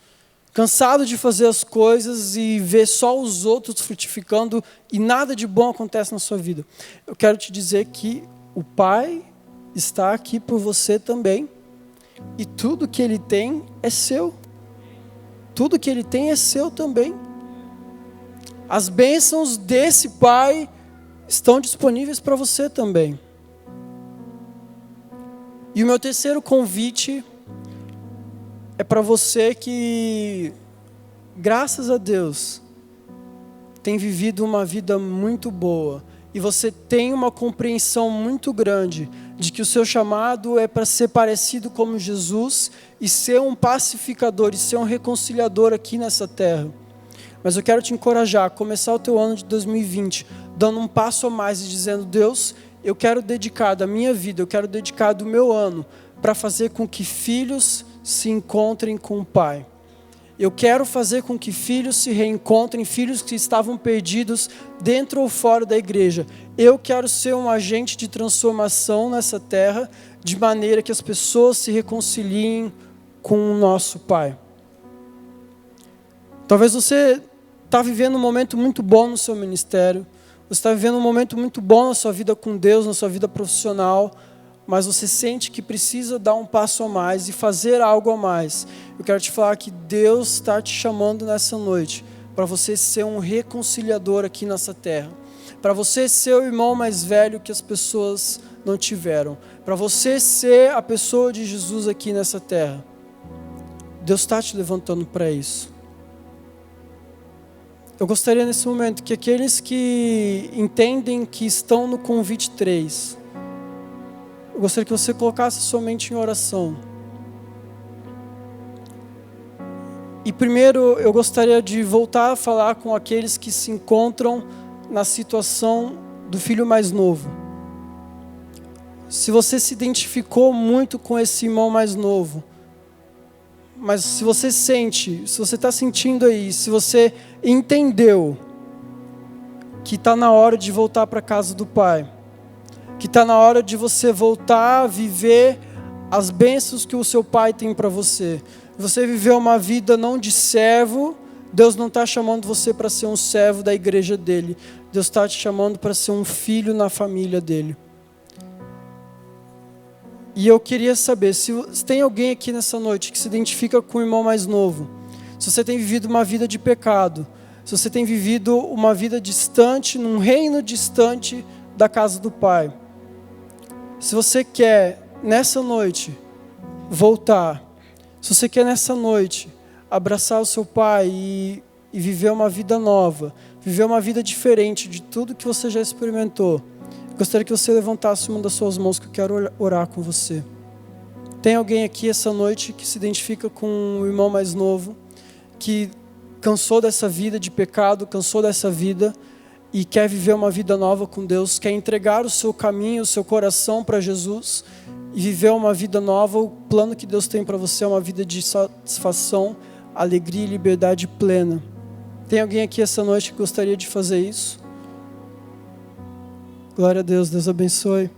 Speaker 1: Cansado de fazer as coisas e ver só os outros frutificando e nada de bom acontece na sua vida. Eu quero te dizer que o Pai está aqui por você também. E tudo que Ele tem é seu. Tudo que Ele tem é seu também. As bênçãos desse Pai estão disponíveis para você também. E o meu terceiro convite é para você que, graças a Deus, tem vivido uma vida muito boa e você tem uma compreensão muito grande de que o seu chamado é para ser parecido como Jesus e ser um pacificador e ser um reconciliador aqui nessa terra. Mas eu quero te encorajar a começar o teu ano de 2020 dando um passo a mais e dizendo: Deus, eu quero dedicar da minha vida, eu quero dedicar do meu ano para fazer com que filhos se encontrem com o Pai. Eu quero fazer com que filhos se reencontrem, filhos que estavam perdidos dentro ou fora da igreja. Eu quero ser um agente de transformação nessa terra, de maneira que as pessoas se reconciliem com o nosso Pai. Talvez você está vivendo um momento muito bom no seu ministério, você está vivendo um momento muito bom na sua vida com Deus, na sua vida profissional, mas você sente que precisa dar um passo a mais e fazer algo a mais. Eu quero te falar que Deus está te chamando nessa noite para você ser um reconciliador aqui nessa terra. Para você ser o irmão mais velho que as pessoas não tiveram. Para você ser a pessoa de Jesus aqui nessa terra. Deus está te levantando para isso. Eu gostaria nesse momento que aqueles que entendem que estão no convite 3, eu gostaria que você colocasse sua mente em oração. E primeiro eu gostaria de voltar a falar com aqueles que se encontram na situação do filho mais novo. Se você se identificou muito com esse irmão mais novo, mas se você sente, se você está sentindo aí, se você entendeu que está na hora de voltar para a casa do Pai, que está na hora de você voltar a viver as bênçãos que o seu Pai tem para você. Você viveu uma vida não de servo, Deus não está chamando você para ser um servo da igreja dele. Deus está te chamando para ser um filho na família dele. E eu queria saber, se tem alguém aqui nessa noite que se identifica com o irmão mais novo, se você tem vivido uma vida de pecado, se você tem vivido uma vida distante, num reino distante da casa do Pai, se você quer nessa noite voltar, se você quer nessa noite abraçar o seu Pai e viver uma vida nova, viver uma vida diferente de tudo que você já experimentou, gostaria que você levantasse uma das suas mãos que eu quero orar com você. Tem alguém aqui essa noite que se identifica com o irmão mais novo, que cansou dessa vida de pecado, cansou dessa vida e quer viver uma vida nova com Deus, quer entregar o seu caminho, o seu coração para Jesus e viver uma vida nova. O plano que Deus tem para você é uma vida de satisfação, alegria e liberdade plena. Tem alguém aqui essa noite que gostaria de fazer isso? Glória a Deus, Deus abençoe.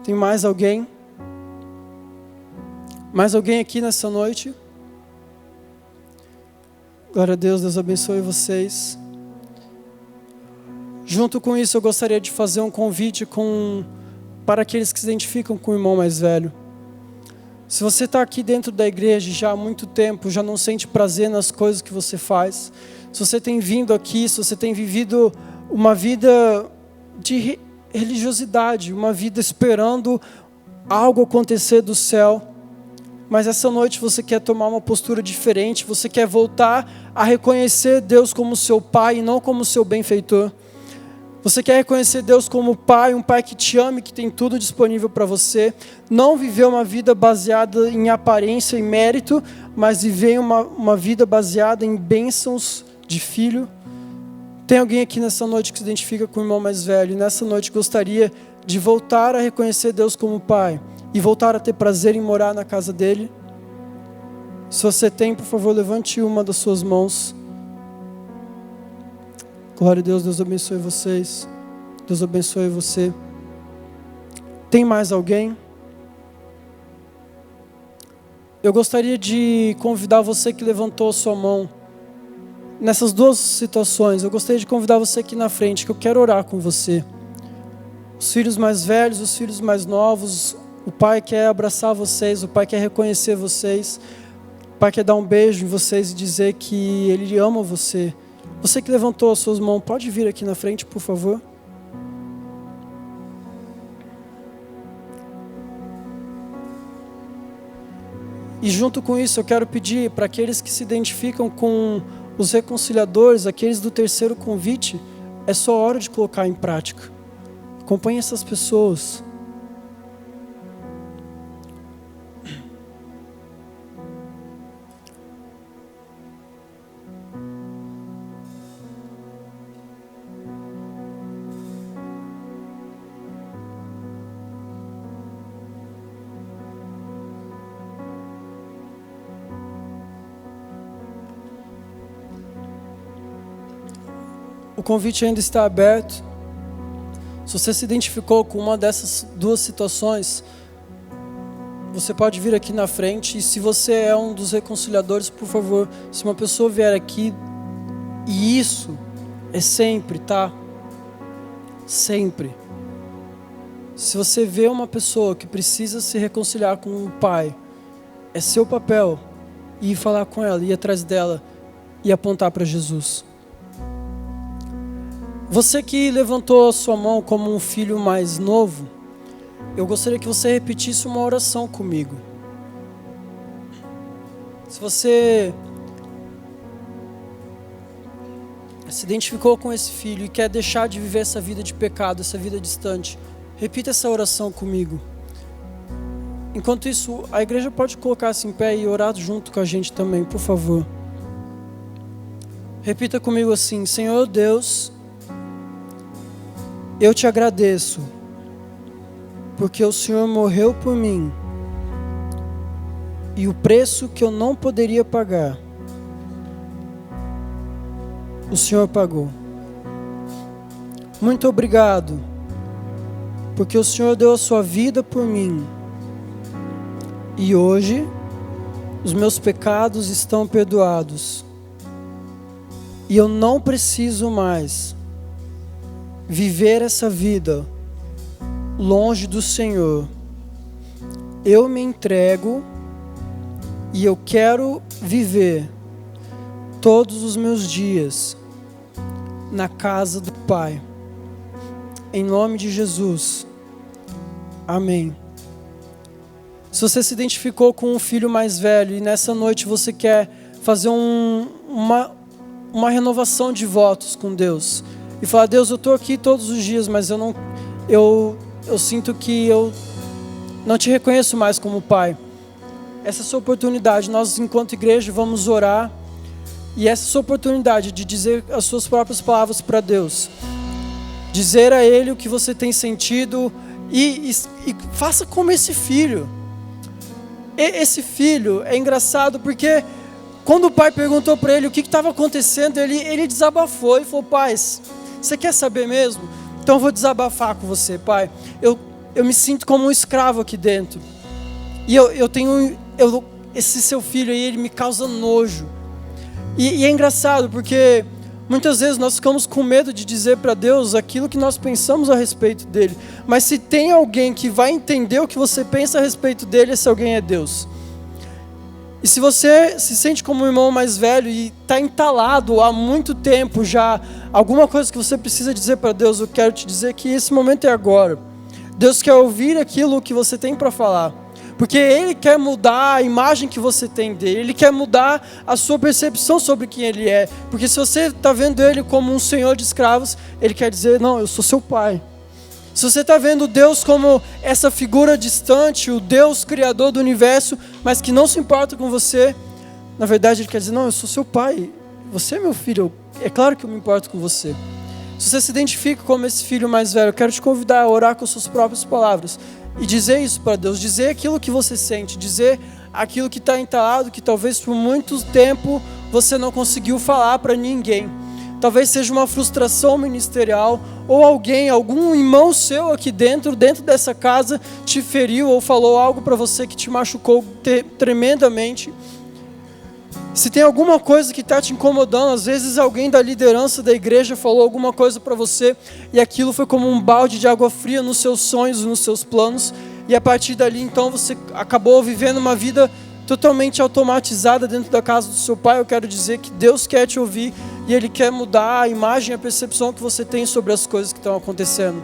Speaker 1: Tem mais alguém? Mais alguém aqui nessa noite? Glória a Deus, Deus abençoe vocês. Junto com isso, eu gostaria de fazer um convite para aqueles que se identificam com o irmão mais velho. Se você está aqui dentro da igreja já há muito tempo, já não sente prazer nas coisas que você faz, se você tem vindo aqui, se você tem vivido uma vida de religiosidade, uma vida esperando algo acontecer do céu, mas essa noite você quer tomar uma postura diferente, você quer voltar a reconhecer Deus como seu Pai e não como seu benfeitor. Você quer reconhecer Deus como Pai, um Pai que te ama e que tem tudo disponível para você. Não viver uma vida baseada em aparência e mérito, mas viver uma vida baseada em bênçãos de filho. Tem alguém aqui nessa noite que se identifica com o irmão mais velho e nessa noite gostaria de voltar a reconhecer Deus como Pai e voltar a ter prazer em morar na casa dele? Se você tem, por favor, levante uma das suas mãos. Glória a Deus, Deus abençoe vocês. Deus abençoe você. Tem mais alguém? Eu gostaria de convidar você que levantou a sua mão. Nessas duas situações, eu gostaria de convidar você aqui na frente, que eu quero orar com você. Os filhos mais velhos, os filhos mais novos, o Pai quer abraçar vocês, o Pai quer reconhecer vocês, o Pai quer dar um beijo em vocês e dizer que Ele ama você. Você que levantou as suas mãos, pode vir aqui na frente, por favor? E junto com isso, eu quero pedir para aqueles que se identificam com os reconciliadores, aqueles do terceiro convite, é só hora de colocar em prática. Acompanhe essas pessoas. convite ainda está aberto. Se você se identificou com uma dessas duas situações, você pode vir aqui na frente. E se você é um dos reconciliadores, por favor, se uma pessoa vier aqui, e isso é sempre, tá? Sempre. Se você vê uma pessoa que precisa se reconciliar com o Pai, é seu papel ir falar com ela, ir atrás dela e apontar para Jesus. Você que levantou a sua mão como um filho mais novo, eu gostaria que você repetisse uma oração comigo. Se você se identificou com esse filho e quer deixar de viver essa vida de pecado, essa vida distante, repita essa oração comigo. Enquanto isso, a igreja pode colocar-se em pé e orar junto com a gente também, por favor. Repita comigo assim: Senhor Deus, eu te agradeço, porque o Senhor morreu por mim, e o preço que eu não poderia pagar, o Senhor pagou. Muito obrigado, porque o Senhor deu a sua vida por mim, e hoje os meus pecados estão perdoados, e eu não preciso mais viver essa vida longe do Senhor. Eu me entrego e eu quero viver todos os meus dias na casa do Pai. Em nome de Jesus. Amém. Se você se identificou com um filho mais velho e nessa noite você quer fazer uma renovação de votos com Deus e falar: Deus, eu estou aqui todos os dias, mas eu sinto que eu não te reconheço mais como Pai. Essa é a sua oportunidade. Nós, enquanto igreja, vamos orar. E essa é a sua oportunidade de dizer as suas próprias palavras para Deus. Dizer a Ele o que você tem sentido. E faça como esse filho. Esse filho é engraçado porque quando o pai perguntou para ele o que estava acontecendo, ele desabafou e falou: Pai, você quer saber mesmo? Então eu vou desabafar com você, Pai. Eu me sinto como um escravo aqui dentro. E esse seu filho aí, ele me causa nojo. E é engraçado porque muitas vezes nós ficamos com medo de dizer para Deus aquilo que nós pensamos a respeito dele. Mas se tem alguém que vai entender o que você pensa a respeito dele, esse alguém é Deus. E se você se sente como um irmão mais velho e está entalado há muito tempo já, alguma coisa que você precisa dizer para Deus, eu quero te dizer que esse momento é agora. Deus quer ouvir aquilo que você tem para falar. Porque Ele quer mudar a imagem que você tem dele. Ele quer mudar a sua percepção sobre quem Ele é. Porque se você está vendo Ele como um senhor de escravos, Ele quer dizer: não, eu sou seu pai. Se você está vendo Deus como essa figura distante, o Deus criador do universo, mas que não se importa com você, na verdade Ele quer dizer: não, eu sou seu pai. Você é meu filho, é claro que eu me importo com você. Se você se identifica como esse filho mais velho, eu quero te convidar a orar com suas próprias palavras. E dizer isso para Deus, dizer aquilo que você sente, dizer aquilo que está entalado, que talvez por muito tempo você não conseguiu falar para ninguém. Talvez seja uma frustração ministerial, ou algum irmão seu aqui dentro dessa casa te feriu ou falou algo para você que te machucou tremendamente. Se tem alguma coisa que está te incomodando, às vezes alguém da liderança da igreja falou alguma coisa para você e aquilo foi como um balde de água fria nos seus sonhos, nos seus planos, e a partir dali então você acabou vivendo uma vida totalmente automatizada dentro da casa do seu pai. Eu quero dizer que Deus quer te ouvir e Ele quer mudar a imagem, a percepção que você tem sobre as coisas que estão acontecendo.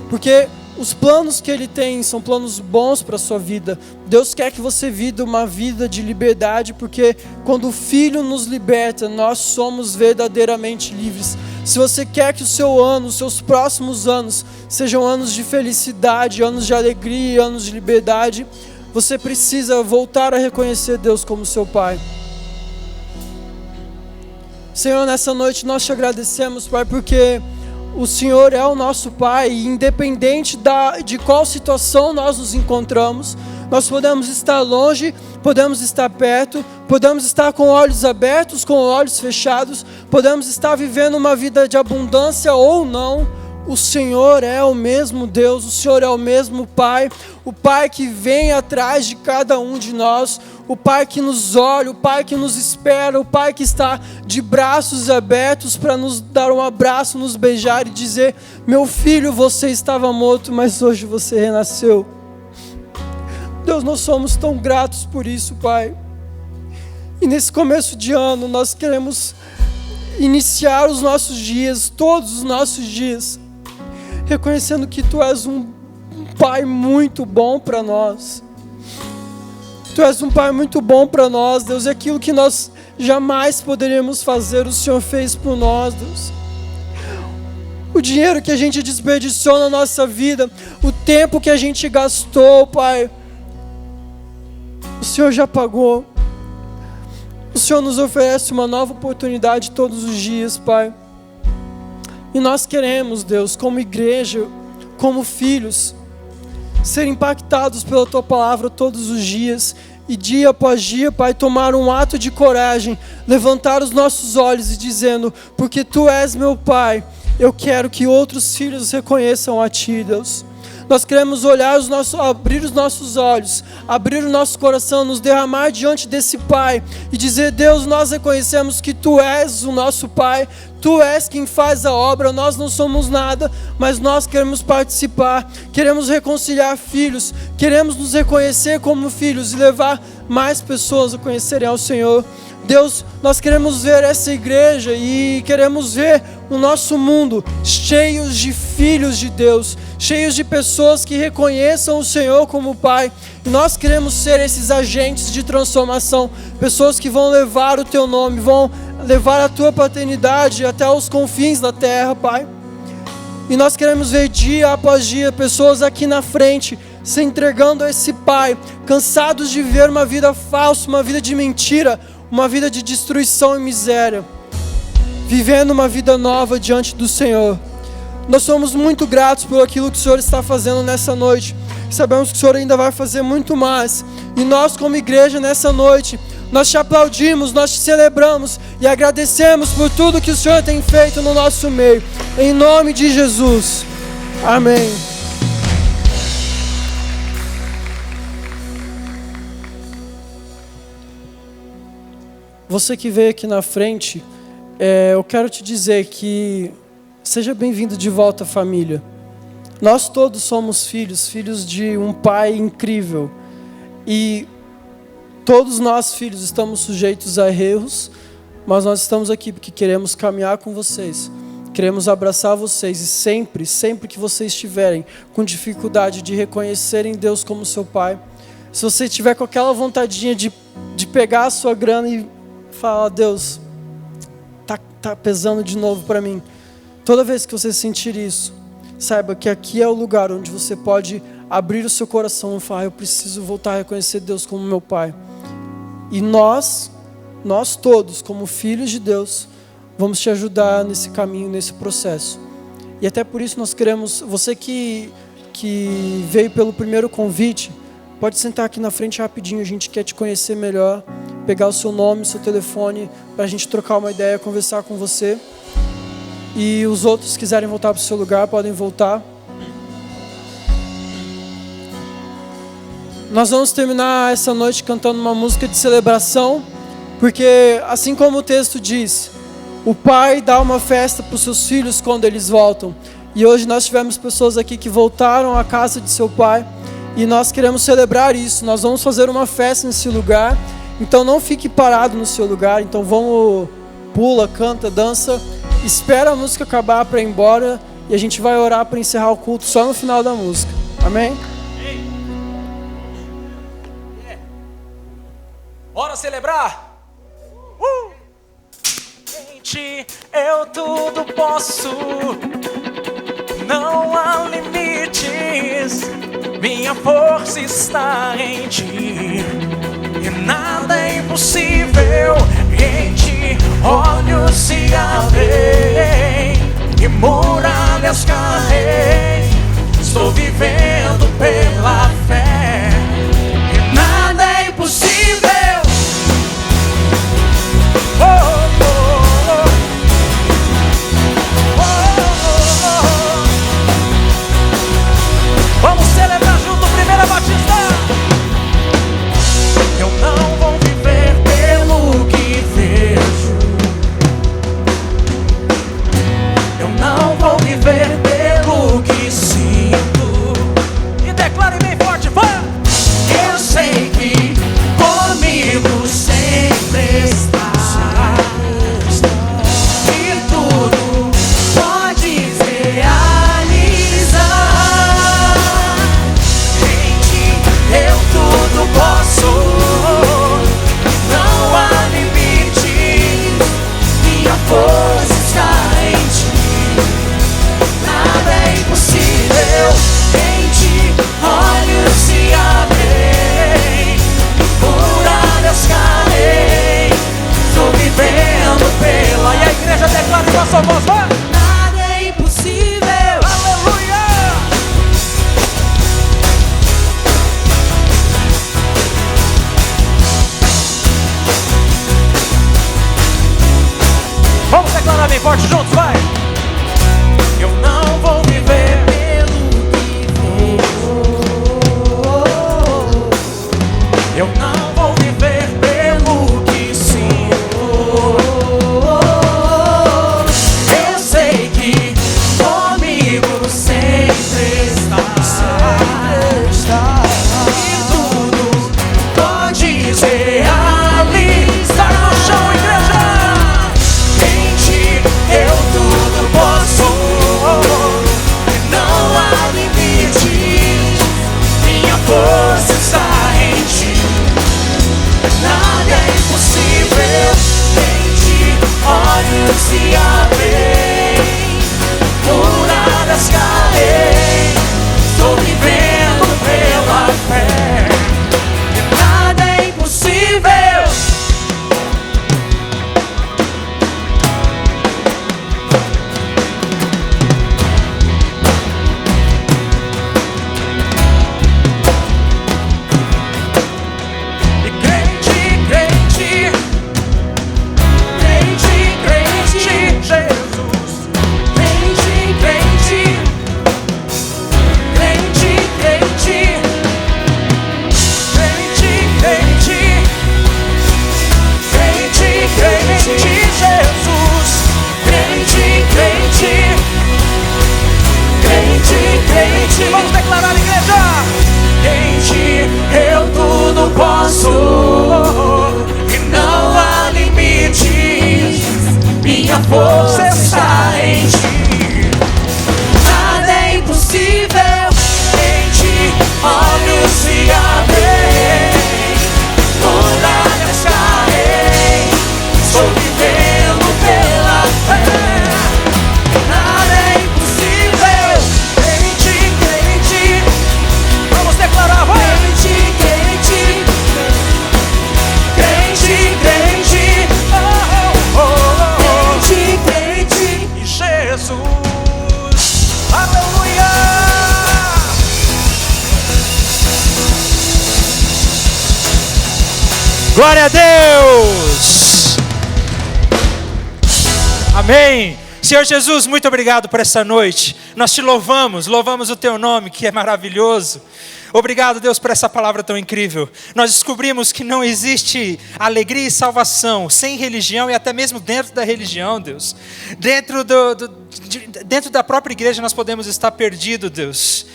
Speaker 1: Porque os planos que Ele tem são planos bons para a sua vida. Deus quer que você viva uma vida de liberdade, porque quando o Filho nos liberta, nós somos verdadeiramente livres. Se você quer que o seu ano, os seus próximos anos, sejam anos de felicidade, anos de alegria, anos de liberdade, você precisa voltar a reconhecer Deus como seu Pai. Senhor, nessa noite nós te agradecemos, Pai, porque o Senhor é o nosso Pai, e independente de qual situação nós nos encontramos, Nós podemos estar longe, podemos estar perto, podemos estar com olhos abertos, com olhos fechados, podemos estar vivendo uma vida de abundância ou não. O Senhor é o mesmo Deus, o Senhor é o mesmo Pai, o Pai que vem atrás de cada um de nós, o Pai que nos olha, o Pai que nos espera, o Pai que está de braços abertos para nos dar um abraço, nos beijar e dizer: meu filho, você estava morto, mas hoje você renasceu. Deus, nós somos tão gratos por isso, Pai. E nesse começo de ano, nós queremos iniciar os nossos dias, todos os nossos dias, reconhecendo que Tu és um Pai muito bom para nós. Tu és um Pai muito bom para nós, Deus, e aquilo que nós jamais poderíamos fazer, o Senhor fez por nós, Deus. O dinheiro que a gente desperdiçou na nossa vida, o tempo que a gente gastou, Pai, o Senhor já pagou. O Senhor nos oferece uma nova oportunidade todos os dias, Pai. E nós queremos, Deus, como igreja, como filhos, ser impactados pela Tua palavra todos os dias. E dia após dia, Pai, tomar um ato de coragem, levantar os nossos olhos e dizendo: porque Tu és meu Pai, eu quero que outros filhos reconheçam a Ti, Deus. Nós queremos abrir os nossos olhos, abrir o nosso coração, nos derramar diante desse Pai e dizer: Deus, nós reconhecemos que Tu és o nosso Pai, Tu és quem faz a obra, nós não somos nada, mas nós queremos participar, queremos reconciliar filhos, queremos nos reconhecer como filhos e levar mais pessoas a conhecerem ao Senhor. Deus, nós queremos ver essa igreja e queremos ver o nosso mundo cheios de filhos de Deus, cheios de pessoas que reconheçam o Senhor como Pai. E nós queremos ser esses agentes de transformação, pessoas que vão levar o Teu nome, vão levar a Tua paternidade até os confins da terra, Pai. E nós queremos ver dia após dia pessoas aqui na frente se entregando a esse Pai, cansados de viver uma vida falsa, uma vida de mentira, uma vida de destruição e miséria, vivendo uma vida nova diante do Senhor. Nós somos muito gratos por aquilo que o Senhor está fazendo nessa noite. Sabemos que o Senhor ainda vai fazer muito mais. E nós, como igreja, nessa noite, nós Te aplaudimos, nós Te celebramos e agradecemos por tudo que o Senhor tem feito no nosso meio. Em nome de Jesus. Amém. Você que veio aqui na frente, eu quero te dizer que seja bem-vindo de volta à família. Nós todos somos filhos de um Pai incrível. E todos nós, filhos, estamos sujeitos a erros, mas nós estamos aqui porque queremos caminhar com vocês. Queremos abraçar vocês e sempre que vocês estiverem com dificuldade de reconhecerem Deus como seu Pai, se você tiver com aquela vontadinha de pegar a sua grana e falar: Deus, tá pesando de novo para mim. Toda vez que você sentir isso, saiba que aqui é o lugar onde você pode abrir o seu coração e falar: eu preciso voltar a reconhecer Deus como meu Pai. E nós todos, como filhos de Deus, vamos te ajudar nesse caminho, nesse processo. E até por isso nós queremos, você que veio pelo primeiro convite, pode sentar aqui na frente rapidinho, a gente quer te conhecer melhor, pegar o seu nome, o seu telefone, para a gente trocar uma ideia, conversar com você. E os outros que quiserem voltar para o seu lugar, podem voltar. Nós vamos terminar essa noite cantando uma música de celebração, porque assim como o texto diz, o Pai dá uma festa para os seus filhos quando eles voltam. E hoje nós tivemos pessoas aqui que voltaram à casa de seu Pai, e nós queremos celebrar isso. Nós vamos fazer uma festa nesse lugar, então não fique parado no seu lugar. Então vamos, pula, canta, dança, espera a música acabar para ir embora, e a gente vai orar para encerrar o culto só no final da música. Amém?
Speaker 2: Bora celebrar! Em Ti eu tudo posso, não há limites, minha força está em Ti, e nada é impossível. Em Ti olhos se abrem e muralhas caem, estou vivendo pela fé. Glória a Deus! Amém! Senhor Jesus, muito obrigado por essa noite. Nós te louvamos o teu nome, que é maravilhoso. Obrigado, Deus, por essa palavra tão incrível. Nós descobrimos que não existe alegria e salvação sem religião e até mesmo dentro da religião, Deus. Dentro da própria igreja nós podemos estar perdidos, Deus.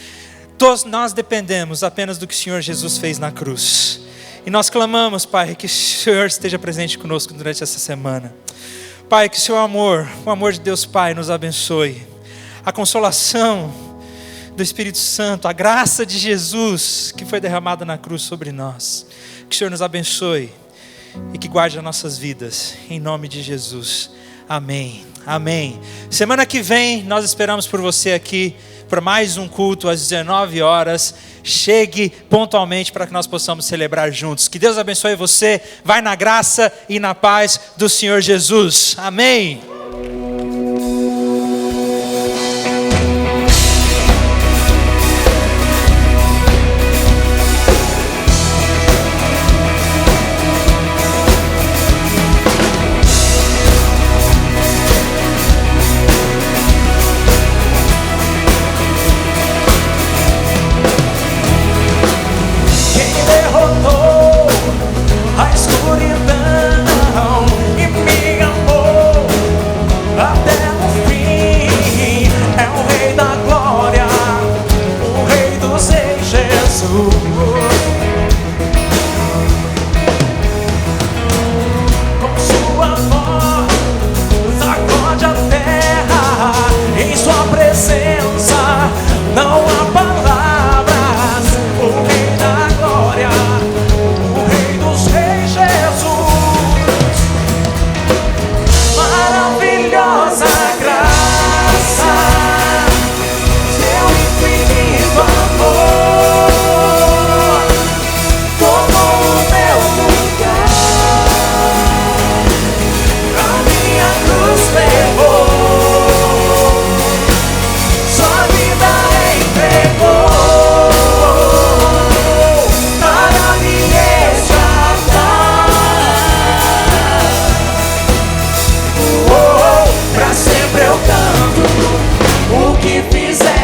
Speaker 2: Todos nós dependemos apenas do que o Senhor Jesus fez na cruz. E nós clamamos, Pai, que o Senhor esteja presente conosco durante essa semana. Pai, que o seu amor, o amor de Deus Pai nos abençoe. A consolação do Espírito Santo, a graça de Jesus que foi derramada na cruz sobre nós. Que o Senhor nos abençoe e que guarde as nossas vidas. Em nome de Jesus. Amém. Amém. Semana que vem nós esperamos por você aqui para mais um culto às 19 horas. Chegue pontualmente para que nós possamos celebrar juntos. Que Deus abençoe você. Vai na graça e na paz do Senhor Jesus. Amém.
Speaker 3: A escuridão e me amou até o fim. É o Rei da Glória, o Rei dos Reis, Jesus. Com sua voz sacode a terra, em sua presença não há palavras. O Rei da Glória, maravilhosa graça, seu infinito amor, tomou o meu lugar, a minha cruz levou, sua vida entregou, para me resgatar. Pra sempre eu canto o que fizer.